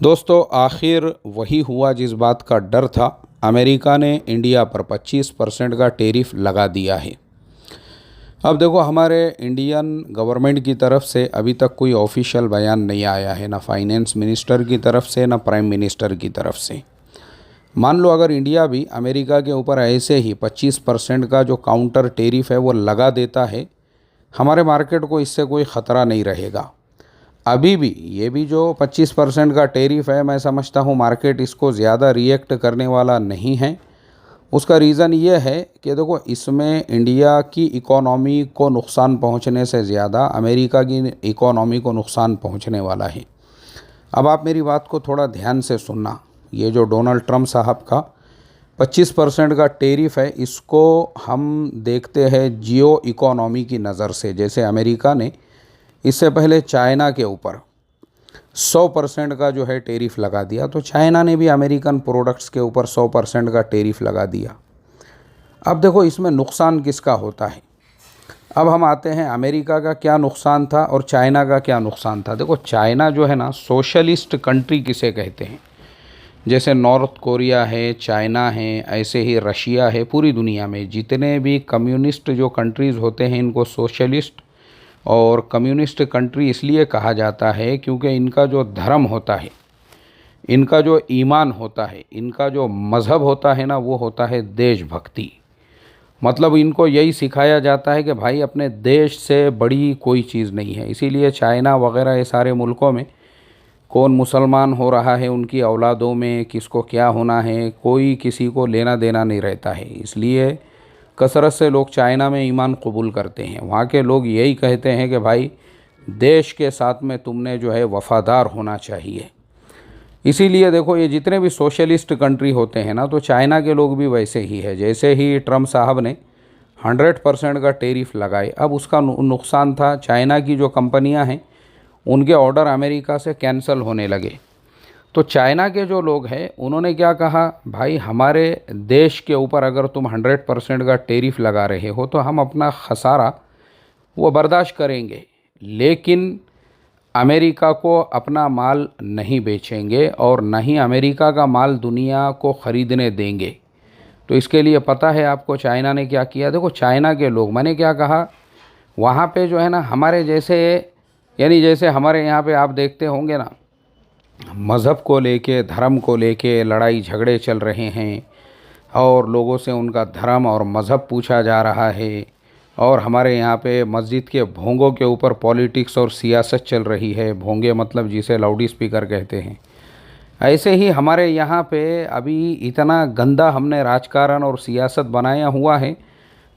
दोस्तों, आखिर वही हुआ जिस बात का डर था। अमेरिका ने इंडिया पर 25% का टेरिफ लगा दिया है। अब देखो, हमारे इंडियन गवर्नमेंट की तरफ से अभी तक कोई ऑफिशियल बयान नहीं आया है, ना फाइनेंस मिनिस्टर की तरफ से ना प्राइम मिनिस्टर की तरफ से। मान लो अगर इंडिया भी अमेरिका के ऊपर ऐसे ही 25% का जो काउंटर टेरिफ है वो लगा देता है, हमारे मार्केट को इससे कोई ख़तरा नहीं रहेगा। अभी भी ये भी जो 25% का टेरिफ है, मैं समझता हूँ मार्केट इसको ज़्यादा रिएक्ट करने वाला नहीं है। उसका रीज़न ये है कि देखो, इसमें इंडिया की इकोनॉमी को नुकसान पहुँचने से ज़्यादा अमेरिका की इकोनॉमी को नुकसान पहुँचने वाला है। अब आप मेरी बात को थोड़ा ध्यान से सुनना। ये जो डोनाल्ड ट्रंप साहब का 25% का टेरिफ है, इसको हम देखते हैं जियो इकोनॉमी की नज़र से। जैसे अमेरिका ने इससे पहले चाइना के ऊपर 100% का जो है टेरिफ लगा दिया, तो चाइना ने भी अमेरिकन प्रोडक्ट्स के ऊपर 100% का टेरिफ लगा दिया। अब देखो, इसमें नुकसान किसका होता है। अब हम आते हैं, अमेरिका का क्या नुकसान था और चाइना का क्या नुकसान था। देखो, चाइना जो है ना, सोशलिस्ट कंट्री किसे कहते हैं। जैसे नॉर्थ कोरिया है, चाइना है, ऐसे ही रशिया है। पूरी दुनिया में जितने भी कम्युनिस्ट जो कंट्रीज़ होते हैं, इनको सोशलिस्ट और कम्युनिस्ट कंट्री इसलिए कहा जाता है क्योंकि इनका जो धर्म होता है, इनका जो ईमान होता है, इनका जो मज़हब होता है ना, वो होता है देशभक्ति। मतलब इनको यही सिखाया जाता है कि भाई, अपने देश से बड़ी कोई चीज़ नहीं है। इसीलिए चाइना वगैरह ये सारे मुल्कों में कौन मुसलमान हो रहा है, उनकी औलादों में किसको क्या होना है, कोई किसी को लेना देना नहीं रहता है। इसलिए कसरत से लोग चाइना में ईमान कबूल करते हैं। वहाँ के लोग यही कहते हैं कि भाई, देश के साथ में तुमने जो है वफ़ादार होना चाहिए। इसीलिए देखो, ये जितने भी सोशलिस्ट कंट्री होते हैं ना, तो चाइना के लोग भी वैसे ही है। जैसे ही ट्रंप साहब ने 100% का टेरिफ लगाए, अब उसका नुकसान था चाइना की जो कंपनियां हैं, उनके ऑर्डर अमेरिका से कैंसिल होने लगे। तो चाइना के जो लोग हैं, उन्होंने क्या कहा, भाई हमारे देश के ऊपर अगर तुम 100% का टेरिफ लगा रहे हो तो हम अपना खसारा वो बर्दाश्त करेंगे, लेकिन अमेरिका को अपना माल नहीं बेचेंगे और न ही अमेरिका का माल दुनिया को ख़रीदने देंगे। तो इसके लिए पता है आपको चाइना ने क्या किया। देखो, चाइना के लोग, मैंने क्या कहा, वहाँ पे जो है ना, हमारे जैसे, यानी जैसे हमारे यहाँ पे आप देखते होंगे ना, मज़हब को लेके, धर्म को लेके लड़ाई झगड़े चल रहे हैं और लोगों से उनका धर्म और मज़हब पूछा जा रहा है। और हमारे यहाँ पे मस्जिद के भोंगों के ऊपर पॉलिटिक्स और सियासत चल रही है। भोंगे मतलब जिसे लाउड स्पीकर कहते हैं। ऐसे ही हमारे यहाँ पे अभी इतना गंदा हमने राजकारण और सियासत बनाया हुआ है,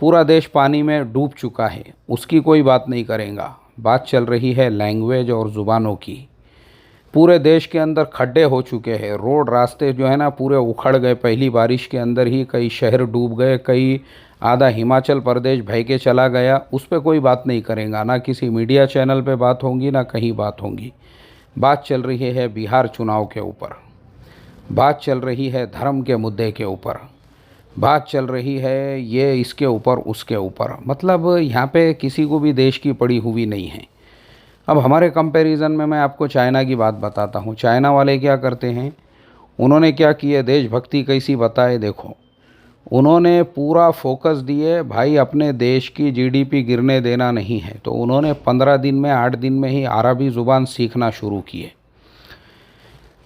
पूरा देश पानी में डूब चुका है। उसकी कोई बात नहीं करेगा। बात चल रही है लैंग्वेज और ज़ुबानों की। पूरे देश के अंदर खड्डे हो चुके हैं, रोड रास्ते जो है ना पूरे उखड़ गए। पहली बारिश के अंदर ही कई शहर डूब गए, कई आधा हिमाचल प्रदेश बह के चला गया। उस पर कोई बात नहीं करेगा, ना किसी मीडिया चैनल पे बात होंगी, ना कहीं बात होंगी। बात चल रही है बिहार चुनाव के ऊपर, बात चल रही है धर्म के मुद्दे के ऊपर, बात चल रही है ये इसके ऊपर उसके ऊपर। मतलब यहाँ पे किसी को भी देश की पड़ी हुई नहीं है। अब हमारे कंपैरिजन में मैं आपको चाइना की बात बताता हूँ। चाइना वाले क्या करते हैं, उन्होंने क्या किया, देशभक्ति कैसी बताए। देखो, उन्होंने पूरा फोकस दिए, भाई अपने देश की जीडीपी गिरने देना नहीं है। तो उन्होंने 15 दिन में, 8 दिन में ही अरबी ज़ुबान सीखना शुरू किए।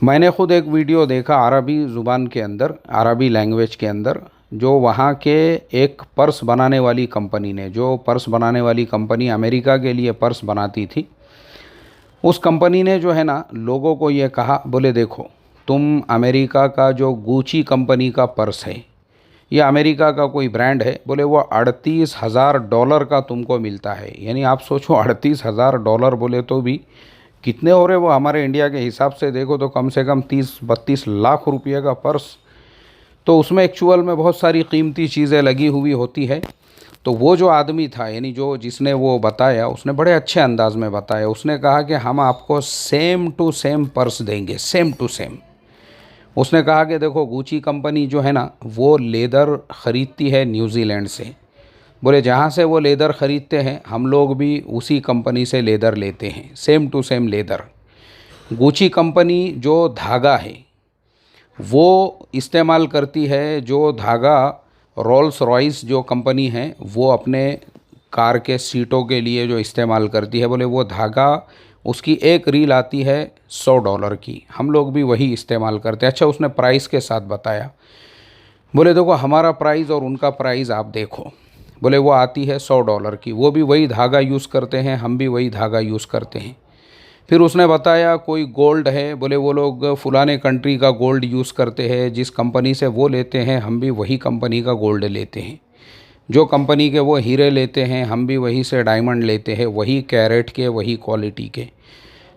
मैंने खुद एक वीडियो देखा अरबी ज़ुबान के अंदर, अरबी लैंग्वेज के अंदर, जो वहाँ के एक पर्स बनाने वाली कंपनी ने, जो पर्स बनाने वाली कंपनी अमेरिका के लिए पर्स बनाती थी, उस कंपनी ने जो है ना लोगों को ये कहा, बोले देखो, तुम अमेरिका का जो गुची कंपनी का पर्स है, ये अमेरिका का कोई ब्रांड है, बोले वो $38,000 का तुमको मिलता है। यानी आप सोचो, $38,000 बोले तो भी कितने हो रहे वो हमारे इंडिया के हिसाब से देखो तो कम से कम 30-32 लाख रुपये का पर्स। तो उसमें एक्चुअल में बहुत सारी कीमती चीज़ें लगी हुई होती है। तो वो जो आदमी था, यानी जो जिसने वो बताया, उसने बड़े अच्छे अंदाज में बताया। उसने कहा कि हम आपको सेम टू सेम पर्स देंगे, सेम टू सेम। उसने कहा कि देखो, गुची कंपनी जो है ना, वो लेदर ख़रीदती है न्यूजीलैंड से। बोले जहाँ से वो लेदर ख़रीदते हैं, हम लोग भी उसी कंपनी से लेदर लेते हैं, same to same leather. Gucci company जो धागा है वो इस्तेमाल करती है, जो धागा रोल्स रॉयस जो कंपनी है वो अपने कार के सीटों के लिए जो इस्तेमाल करती है, बोले वो धागा उसकी एक रील आती है $100 की, हम लोग भी वही इस्तेमाल करते हैं। अच्छा, उसने प्राइस के साथ बताया, बोले देखो हमारा प्राइस और उनका प्राइस आप देखो, बोले वो आती है $100 की, वो भी वही धागा यूज़ करते हैं, हम भी वही धागा यूज़ करते हैं। फिर उसने बताया कोई गोल्ड है, बोले वो लोग फलाने कंट्री का गोल्ड यूज़ करते हैं, जिस कंपनी से वो लेते हैं हम भी वही कंपनी का गोल्ड लेते हैं, जो कंपनी के वो हीरे लेते हैं हम भी वहीं से डायमंड लेते हैं, वही कैरेट के वही क्वालिटी के।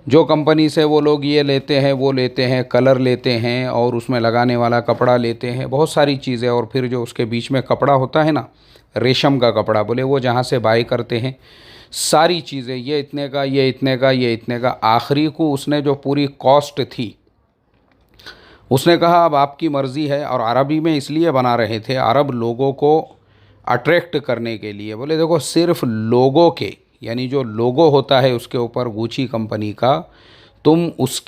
जो कंपनी से वो लोग ये लेते हैं वो लेते हैं, कलर लेते हैं और उसमें लगाने वाला कपड़ा लेते हैं, बहुत सारी चीज़ें। और फिर जो उसके बीच में कपड़ा होता है ना, रेशम का कपड़ा, बोले वो जहाँ से बाय करते हैं, सारी चीज़ें, ये इतने का, ये इतने का, ये इतने का। आखिरी को उसने जो पूरी कॉस्ट थी उसने कहा अब आपकी मर्ज़ी है, और अरबी में इसलिए बना रहे थे, अरब लोगों को अट्रैक्ट करने के लिए। बोले देखो सिर्फ लोगों के, यानी जो लोगो होता है उसके ऊपर गुची कंपनी का, तुम उस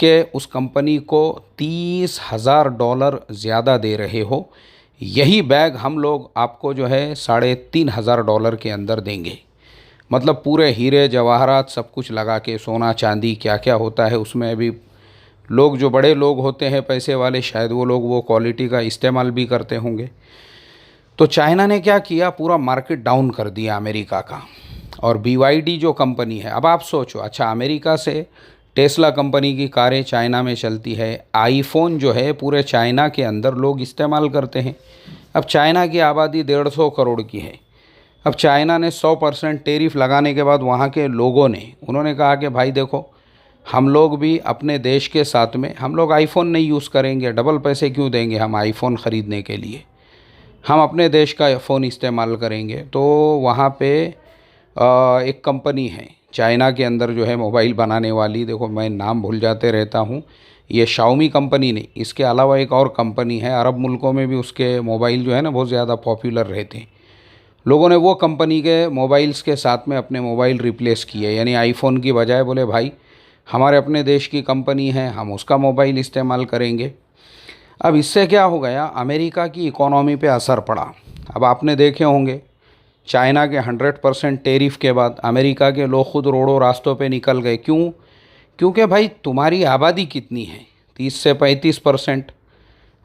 कंपनी को $30,000 ज़्यादा दे रहे हो, यही बैग हम लोग आपको जो है $3,500 के अंदर देंगे। मतलब पूरे हीरे जवाहरात सब कुछ लगा के, सोना चांदी क्या क्या होता है उसमें, अभी लोग जो बड़े लोग होते हैं पैसे वाले, शायद वो लोग वो क्वालिटी का इस्तेमाल भी करते होंगे। तो चाइना ने क्या किया, पूरा मार्केट डाउन कर दिया अमेरिका का। और BYD जो कंपनी है, अब आप सोचो, अच्छा अमेरिका से टेस्ला कंपनी की कारें चाइना में चलती है, आईफोन जो है पूरे चाइना के अंदर लोग इस्तेमाल करते हैं। अब चाइना की आबादी 150 करोड़ की है। अब चाइना ने 100% टैरिफ लगाने के बाद वहाँ के लोगों ने, उन्होंने कहा कि भाई देखो हम लोग भी अपने देश के साथ में, हम लोग आईफोन नहीं यूज़ करेंगे, डबल पैसे क्यों देंगे हम आईफोन ख़रीदने के लिए, हम अपने देश का फ़ोन इस्तेमाल करेंगे। तो वहाँ पे एक कंपनी है चाइना के अंदर जो है मोबाइल बनाने वाली, देखो मैं नाम भूल जाते रहता हूँ, ये शाओमी कंपनी नहीं, इसके अलावा एक और कंपनी है, अरब मुल्कों में भी उसके मोबाइल जो है ना बहुत ज़्यादा पॉपुलर रहते हैं। लोगों ने वो कंपनी के मोबाइल्स के साथ में अपने मोबाइल रिप्लेस किए, यानी आईफोन की बजाय बोले भाई हमारे अपने देश की कंपनी है, हम उसका मोबाइल इस्तेमाल करेंगे। अब इससे क्या हो गया, अमेरिका की इकोनॉमी पे असर पड़ा। अब आपने देखे होंगे चाइना के 100% टैरिफ के बाद अमेरिका के लोग खुद रोडों रास्तों पे निकल गए। क्यों? क्योंकि भाई तुम्हारी आबादी कितनी है, 30 से 35%,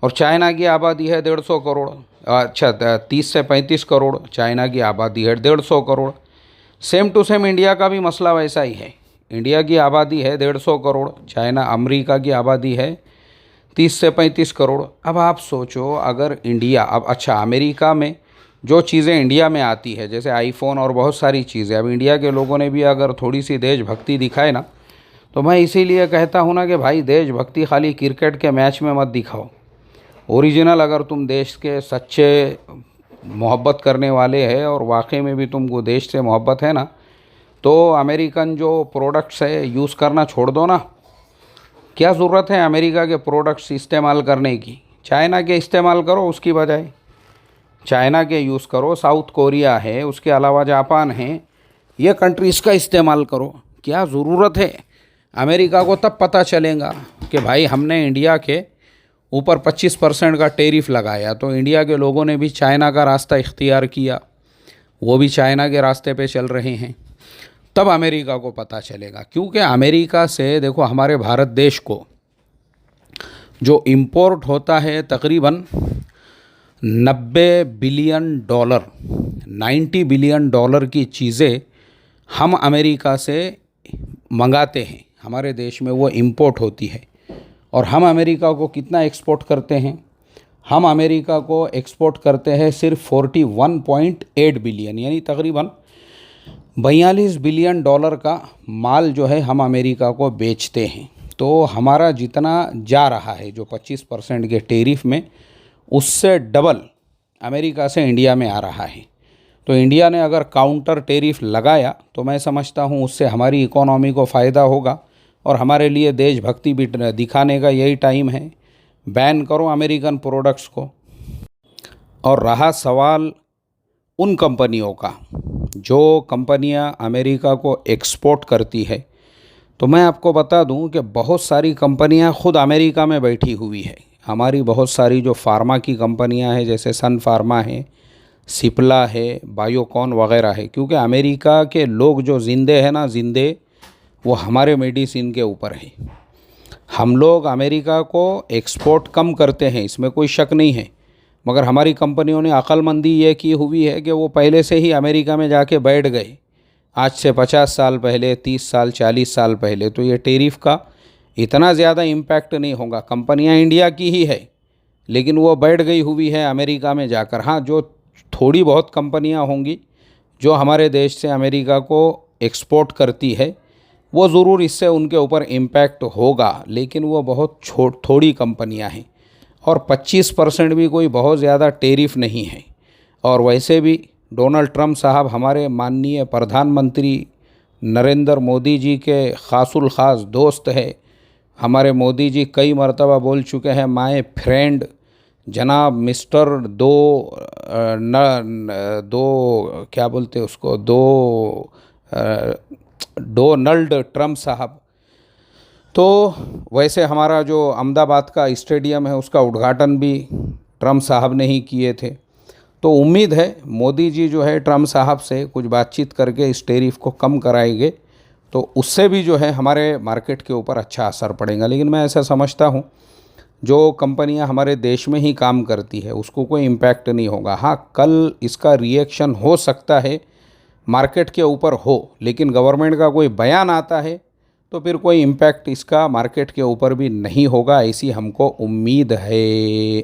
और चाइना की आबादी है 150 करोड़। अच्छा 30 से 35 करोड़ चाइना की आबादी है, 150 crore. Same to same India का भी मसला वैसा ही है। इंडिया की आबादी है 150 करोड़, चाइना अमेरिका की आबादी है 30 से 35 करोड़। अब आप सोचो अगर इंडिया, अब अच्छा अमेरिका में जो चीज़ें इंडिया में आती है जैसे आईफोन और बहुत सारी चीज़ें, अब इंडिया के लोगों ने भी अगर थोड़ी सी देशभक्ति दिखाए ना, तो मैं इसीलिए कहता हूँ ना कि भाई देशभक्ति खाली क्रिकेट के मैच में मत दिखाओ। ओरिजिनल अगर तुम देश के सच्चे मोहब्बत करने वाले हैं और वाकई में भी तुमको देश से मोहब्बत है ना, तो अमेरिकन जो प्रोडक्ट्स है यूज़ करना छोड़ दो ना। क्या ज़रूरत है अमेरिका के प्रोडक्ट्स इस्तेमाल करने की, चाइना के इस्तेमाल करो, उसकी बजाय चाइना के यूज़ करो। साउथ कोरिया है, उसके अलावा जापान है, ये कंट्रीज़ का इस्तेमाल करो। क्या ज़रूरत है? अमेरिका को तब पता चलेगा कि भाई हमने इंडिया के ऊपर 25% का टैरिफ लगाया, तो इंडिया के लोगों ने भी चाइना का रास्ता इख्तियार किया, वो भी चाइना के रास्ते पे चल रहे हैं, तब अमेरिका को पता चलेगा। क्योंकि अमेरिका से देखो हमारे भारत देश को जो इम्पोर्ट होता है तकरीबन $90 बिलियन, $90 बिलियन की चीज़ें हम अमेरिका से मंगाते हैं, हमारे देश में वो इम्पोर्ट होती है। और हम अमेरिका को कितना एक्सपोर्ट करते हैं? हम अमेरिका को एक्सपोर्ट करते हैं सिर्फ $41.8 बिलियन, यानी तकरीबन $42 बिलियन का माल जो है हम अमेरिका को बेचते हैं। तो हमारा जितना जा रहा है जो 25% के टैरिफ में, उससे डबल अमेरिका से इंडिया में आ रहा है। तो इंडिया ने अगर काउंटर टैरिफ लगाया तो मैं समझता हूँ उससे हमारी इकोनॉमी को फ़ायदा होगा, और हमारे लिए देशभक्ति भी दिखाने का यही टाइम है। बैन करो अमेरिकन प्रोडक्ट्स को। और रहा सवाल उन कंपनियों का, जो कंपनियां अमेरिका को एक्सपोर्ट करती है, तो मैं आपको बता दूं कि बहुत सारी कंपनियां खुद अमेरिका में बैठी हुई है। हमारी बहुत सारी जो फार्मा की कंपनियां हैं, जैसे सन फार्मा है, सिप्ला है, बायोकॉन वगैरह है, क्योंकि अमेरिका के लोग जो जिंदे हैं ना, जिंदे वो हमारे मेडिसिन के ऊपर है। हम लोग अमेरिका को एक्सपोर्ट कम करते हैं, इसमें कोई शक नहीं है, मगर हमारी कंपनियों ने अक्लमंदी ये की हुई है कि वो पहले से ही अमेरिका में जाके बैठ गए, आज से 50 साल पहले, 30 साल, 40 साल पहले। तो ये टैरिफ का इतना ज़्यादा इम्पैक्ट नहीं होगा। कंपनियां इंडिया की ही है, लेकिन वो बैठ गई हुई है अमेरिका में जाकर। हाँ, जो थोड़ी बहुत कंपनियां होंगी जो हमारे देश से अमेरिका को एक्सपोर्ट करती है, वो ज़रूर इससे उनके ऊपर इम्पैक्ट होगा, लेकिन वो बहुत थोड़ी कंपनियां हैं, और 25% भी कोई बहुत ज़्यादा टैरिफ नहीं है। और वैसे भी डोनाल्ड ट्रंप साहब हमारे माननीय प्रधानमंत्री नरेंद्र मोदी जी के ख़ासुल ख़ास दोस्त है। हमारे मोदी जी कई मरतबा बोल चुके हैं, माय फ्रेंड जनाब मिस्टर दो क्या बोलते हैं उसको, डोनाल्ड ट्रंप साहब। तो वैसे हमारा जो अहमदाबाद का स्टेडियम है, उसका उद्घाटन भी ट्रंप साहब ने ही किए थे। तो उम्मीद है मोदी जी जो है ट्रंप साहब से कुछ बातचीत करके इस टैरिफ को कम कराएंगे, तो उससे भी जो है हमारे मार्केट के ऊपर अच्छा असर पड़ेगा। लेकिन मैं ऐसा समझता हूँ, जो कंपनियां हमारे देश में ही काम करती है उसको कोई इम्पैक्ट नहीं होगा। हाँ, कल इसका रिएक्शन हो सकता है, मार्केट के ऊपर हो, लेकिन गवर्नमेंट का कोई बयान आता है तो फिर कोई इम्पैक्ट इसका मार्केट के ऊपर भी नहीं होगा, ऐसी हमको उम्मीद है।